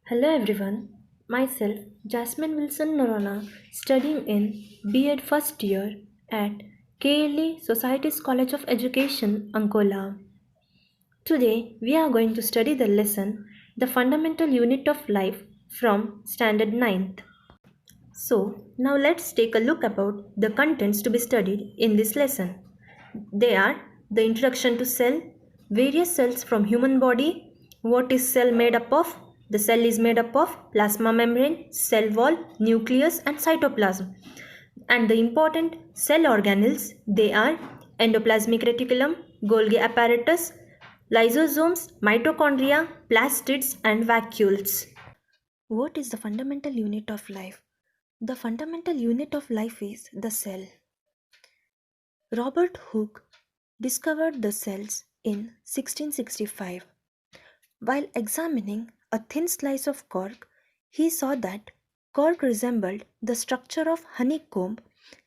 Hello everyone, myself Jasmine Wilson Norona studying in B.Ed first year at KLE Society's College of Education, Angola. Today we are going to study the lesson The Fundamental Unit of Life from Standard Ninth. So now let's take a look about the contents to be studied in this lesson. They are the introduction to cell, various cells from human body, what is cell made up of? The cell is made up of plasma membrane, cell wall, nucleus and cytoplasm. And the important cell organelles, they are endoplasmic reticulum, Golgi apparatus, lysosomes, mitochondria, plastids and vacuoles. What is the fundamental unit of life? The fundamental unit of life is the cell. Robert Hooke discovered the cells in 1665. While examining a thin slice of cork, he saw that cork resembled the structure of honeycomb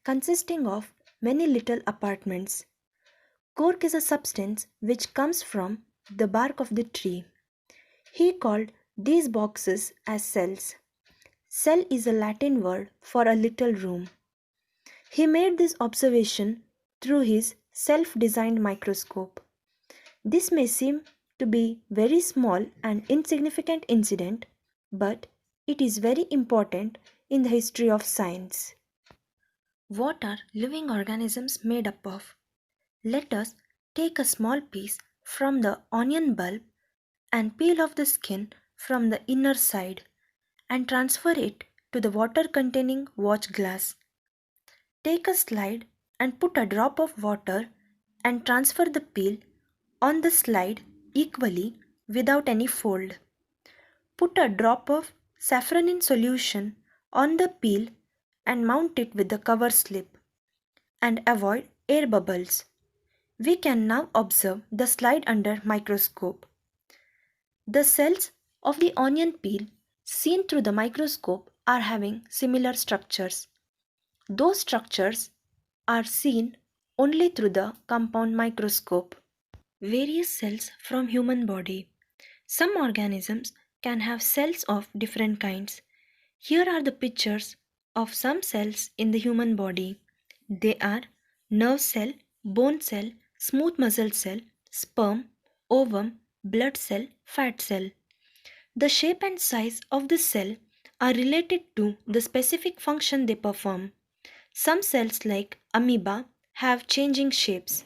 consisting of many little apartments. Cork is a substance which comes from the bark of the tree. He called these boxes as cells. Cell is a Latin word for a little room. He made this observation through his self-designed microscope. This may seem to be very small and insignificant incident, but it is very important in the history of science. What are living organisms made up of? Let us take a small piece from the onion bulb and peel off the skin from the inner side and transfer it to the water containing watch glass. Take a slide and put a drop of water and transfer the peel on the slide equally without any fold. Put a drop of saffron in solution on the peel and mount it with the cover slip and avoid air bubbles. We can now observe the slide under microscope. The cells of the onion peel seen through the microscope are having similar structures. Those structures are seen only through the compound microscope. Various cells from human body. Some organisms can have cells of different kinds. Here are the pictures of some cells in the human body. They are nerve cell, bone cell, smooth muscle cell, sperm, ovum, blood cell, fat cell. The shape and size of the cell are related to the specific function they perform. Some cells like amoeba have changing shapes.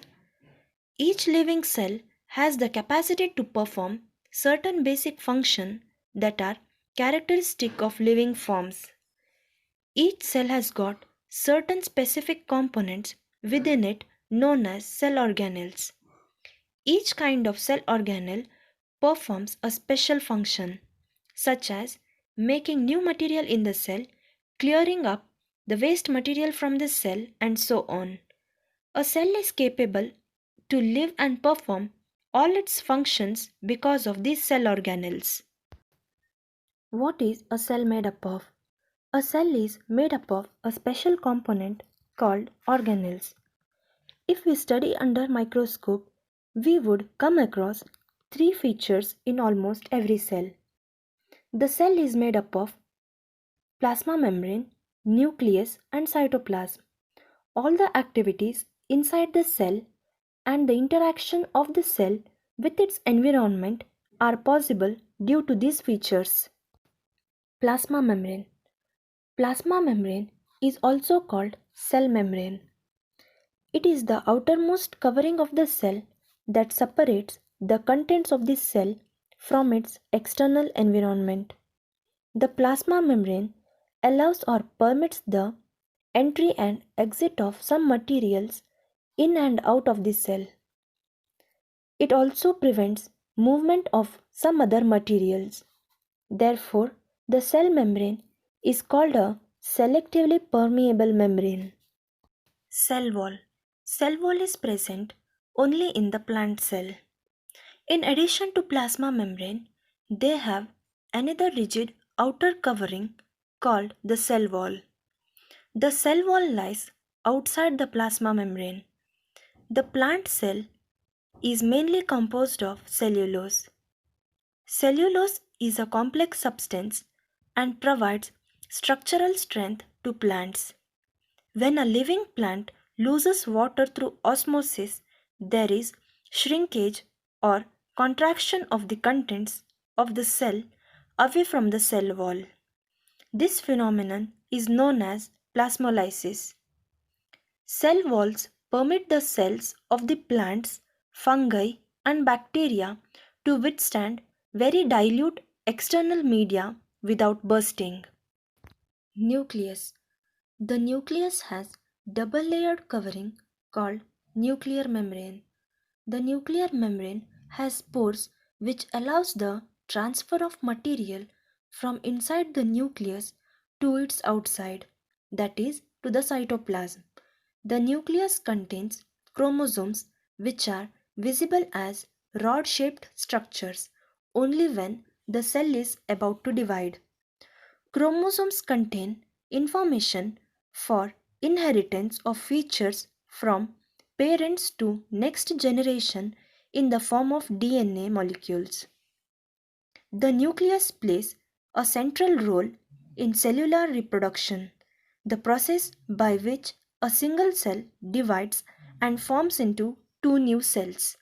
Each living cell has the capacity to perform certain basic functions that are characteristic of living forms. Each cell has got certain specific components within it known as cell organelles. Each kind of cell organelle performs a special function, such as making new material in the cell, clearing up the waste material from the cell, and so on. A cell is capable to live and perform all its functions because of these cell organelles. What is a cell made up of? A cell is made up of a special component called organelles. If we study under microscope, we would come across three features in almost every cell. The cell is made up of plasma membrane, nucleus and cytoplasm. All the activities inside the cell and the interaction of the cell with its environment are possible due to these features. Plasma membrane. Plasma membrane is also called cell membrane. It is the outermost covering of the cell that separates the contents of the cell from its external environment. The plasma membrane allows or permits the entry and exit of some materials in and out of the cell. It also prevents movement of some other materials. Therefore, the cell membrane is called a selectively permeable membrane. Cell wall. Cell wall is present only in the plant cell. In addition to plasma membrane, they have another rigid outer covering called the cell wall. The cell wall lies outside the plasma membrane. The plant cell is mainly composed of cellulose. Cellulose is a complex substance and provides structural strength to plants. When a living plant loses water through osmosis, there is shrinkage or contraction of the contents of the cell away from the cell wall. This phenomenon is known as plasmolysis. Cell walls permit the cells of the plants, fungi, and bacteria to withstand very dilute external media without bursting. Nucleus. The nucleus has double layered covering called nuclear membrane. The nuclear membrane has pores which allows the transfer of material from inside the nucleus to its outside, that is, to the cytoplasm. The nucleus contains chromosomes which are visible as rod shaped structures only when the cell is about to divide. Chromosomes contain information for inheritance of features from parents to next generation in the form of DNA molecules. The nucleus plays a central role in cellular reproduction, the process by which a single cell divides and forms into two new cells.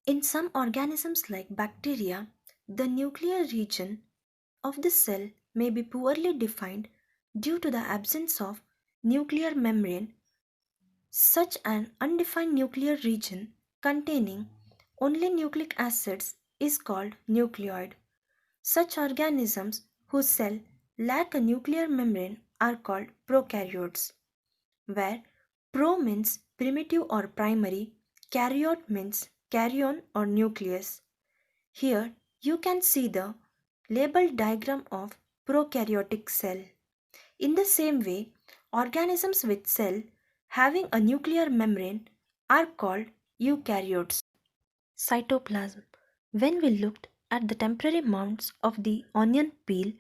In some organisms like bacteria, the nuclear region of the cell may be poorly defined due to the absence of nuclear membrane. Such an undefined nuclear region containing only nucleic acids is called nucleoid. Such organisms whose cell lack a nuclear membrane are called prokaryotes, where pro means primitive or primary, karyote means karyon or nucleus. Here you can see the labeled diagram of prokaryotic cell. In the same way, organisms with cell having a nuclear membrane are called eukaryotes. Cytoplasm. When we looked at the temporary mounds of the onion peel,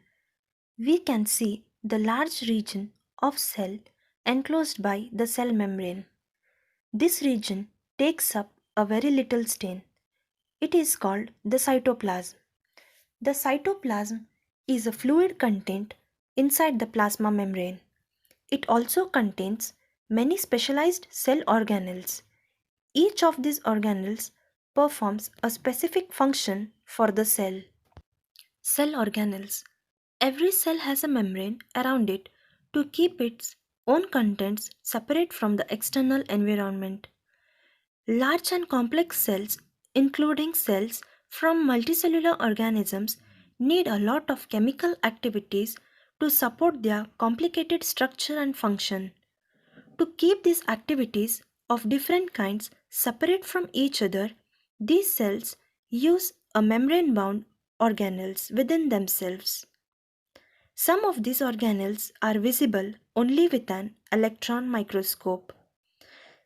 we can see the large region of cell enclosed by the cell membrane. This region takes up a very little stain. It is called the cytoplasm. The cytoplasm is a fluid content inside the plasma membrane. It also contains many specialized cell organelles. Each of these organelles performs a specific function for the cell. Cell organelles. Every cell has a membrane around it to keep its own contents separate from the external environment. Large and complex cells, including cells from multicellular organisms, need a lot of chemical activities to support their complicated structure and function. To keep these activities of different kinds separate from each other, these cells use a membrane bound organelles within themselves. Some of these organelles are visible only with an electron microscope.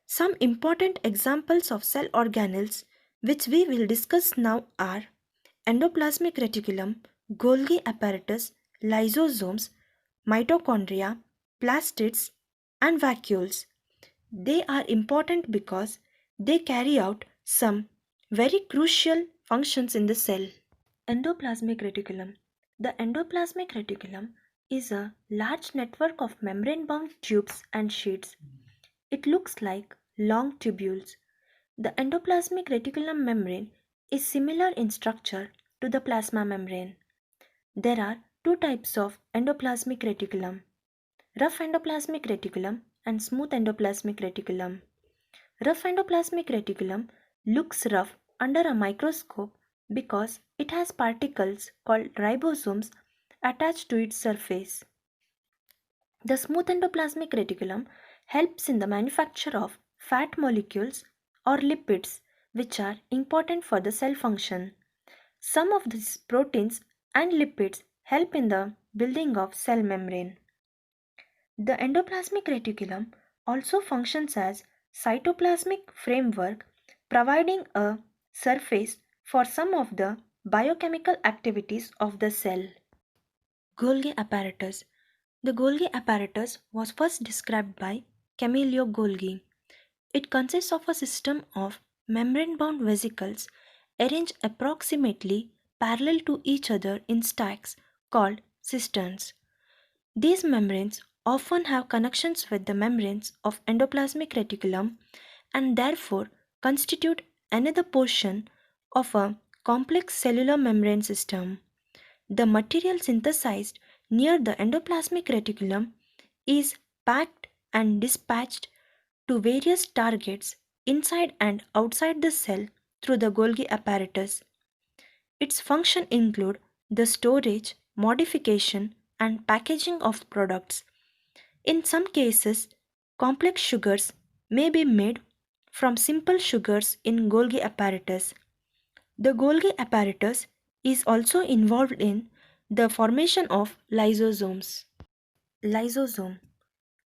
Some important examples of cell organelles which we will discuss now are endoplasmic reticulum, Golgi apparatus, lysosomes, mitochondria, plastids, and vacuoles. They are important because they carry out some very crucial functions in the cell. Endoplasmic reticulum. The endoplasmic reticulum is a large network of membrane bound tubes and sheets. It looks like long tubules. The endoplasmic reticulum membrane is similar in structure to the plasma membrane. There are two types of endoplasmic reticulum: rough endoplasmic reticulum and smooth endoplasmic reticulum. Rough endoplasmic reticulum looks rough under a microscope because it has particles called ribosomes attached to its surface. The smooth endoplasmic reticulum helps in the manufacture of fat molecules or lipids, which are important for the cell function. Some of these proteins and lipids help in the building of cell membrane. The endoplasmic reticulum also functions as cytoplasmic framework, providing a surface for some of the biochemical activities of the cell. Golgi apparatus. The Golgi apparatus was first described by Camillo Golgi. It consists of a system of membrane bound vesicles arranged approximately parallel to each other in stacks called cisterns. These membranes often have connections with the membranes of endoplasmic reticulum and therefore constitute another portion of a complex cellular membrane system. The material synthesized near the endoplasmic reticulum is packed and dispatched to various targets inside and outside the cell through the Golgi apparatus. Its function include the storage, modification, and packaging of products. In some cases, complex sugars may be made from simple sugars in Golgi apparatus. The Golgi apparatus is also involved in the formation of lysosomes. Lysosome.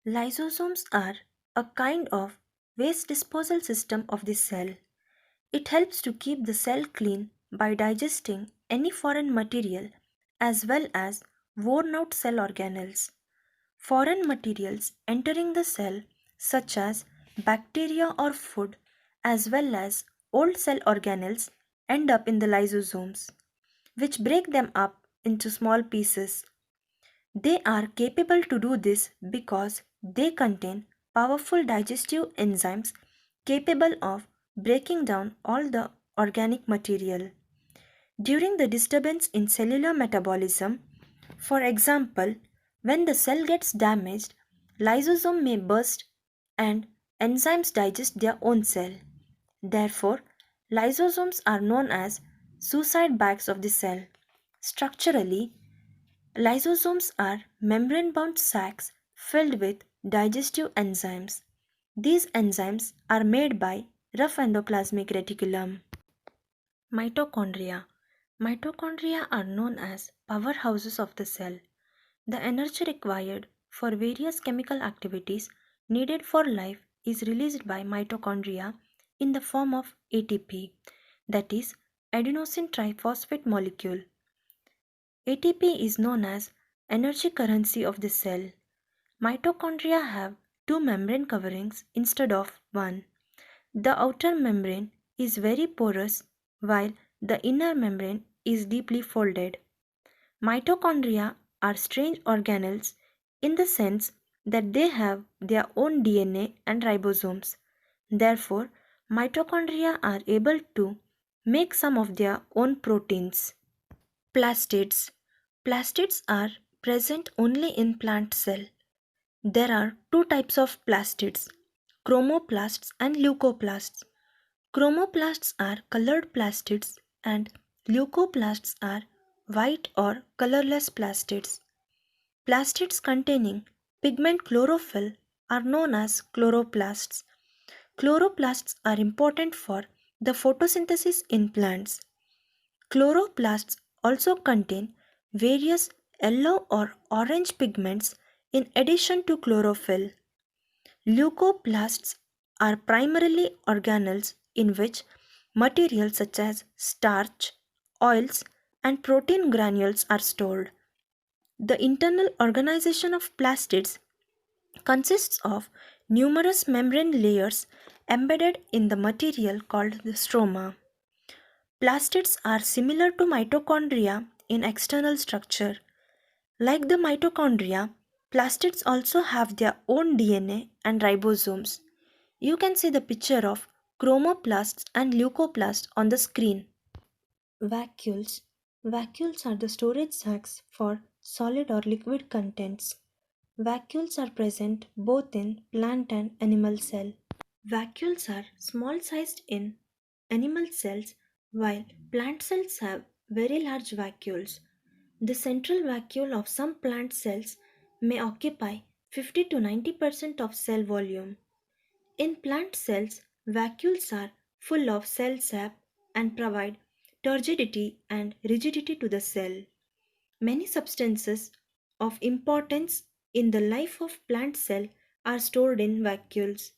Lysosomes are a kind of waste disposal system of the cell. It helps to keep the cell clean by digesting any foreign material as well as worn out cell organelles. Foreign materials entering the cell, such as bacteria or food, as well as old cell organelles, end up in the lysosomes, which break them up into small pieces. They are capable to do this because they contain powerful digestive enzymes capable of breaking down all the organic material. During the disturbance in cellular metabolism, for example, when the cell gets damaged, lysosome may burst and enzymes digest their own cell. Therefore, lysosomes are known as suicide bags of the cell. Structurally, lysosomes are membrane bound sacs filled with digestive enzymes. These enzymes are made by rough endoplasmic reticulum. Mitochondria. Mitochondria are known as powerhouses of the cell. The energy required for various chemical activities needed for life is released by mitochondria in the form of ATP, that is, adenosine triphosphate molecule. ATP is known as energy currency of the cell. Mitochondria have two membrane coverings instead of one. The outer membrane is very porous while the inner membrane is deeply folded. Mitochondria are strange organelles in the sense that they have their own DNA and ribosomes. Therefore, mitochondria are able to make some of their own proteins. Plastids. Plastids are present only in plant cell. There are two types of plastids, chromoplasts and leucoplasts. Chromoplasts are colored plastids and leucoplasts are white or colorless plastids. Plastids containing pigment chlorophyll are known as chloroplasts. Chloroplasts are important for the photosynthesis in plants. Chloroplasts also contain various yellow or orange pigments in addition to chlorophyll. Leucoplasts are primarily organelles in which materials such as starch, oils, and protein granules are stored. The internal organization of plastids consists of numerous membrane layers embedded in the material called the stroma. Plastids are similar to mitochondria in external structure. Like the mitochondria, plastids also have their own DNA and ribosomes. You can see the picture of chromoplasts and leucoplasts on the screen. Vacuoles. Vacuoles are the storage sacs for solid or liquid contents. Vacuoles are present both in plant and animal cell. Vacuoles are small sized in animal cells while plant cells have very large vacuoles. The central vacuole of some plant cells may occupy 50 to 90% of cell volume. In plant cells, vacuoles are full of cell sap and provide turgidity and rigidity to the cell. Many substances of importance in the life of plant cell are stored in vacuoles.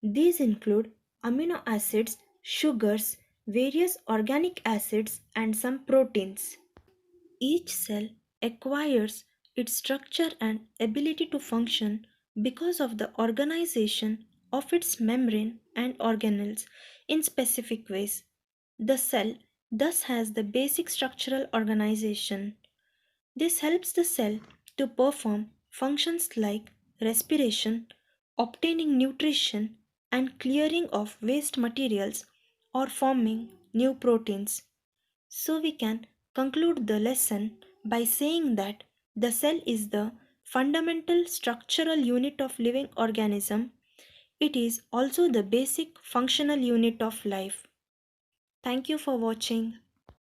These include amino acids, sugars, various organic acids, and some proteins. Each cell acquires its structure and ability to function because of the organization of its membrane and organelles in specific ways. The cell thus has the basic structural organization. This helps the cell to perform functions like respiration, obtaining nutrition, and clearing of waste materials or forming new proteins. So we can conclude the lesson by saying that the cell is the fundamental structural unit of living organism. It is also the basic functional unit of life. Thank you for watching.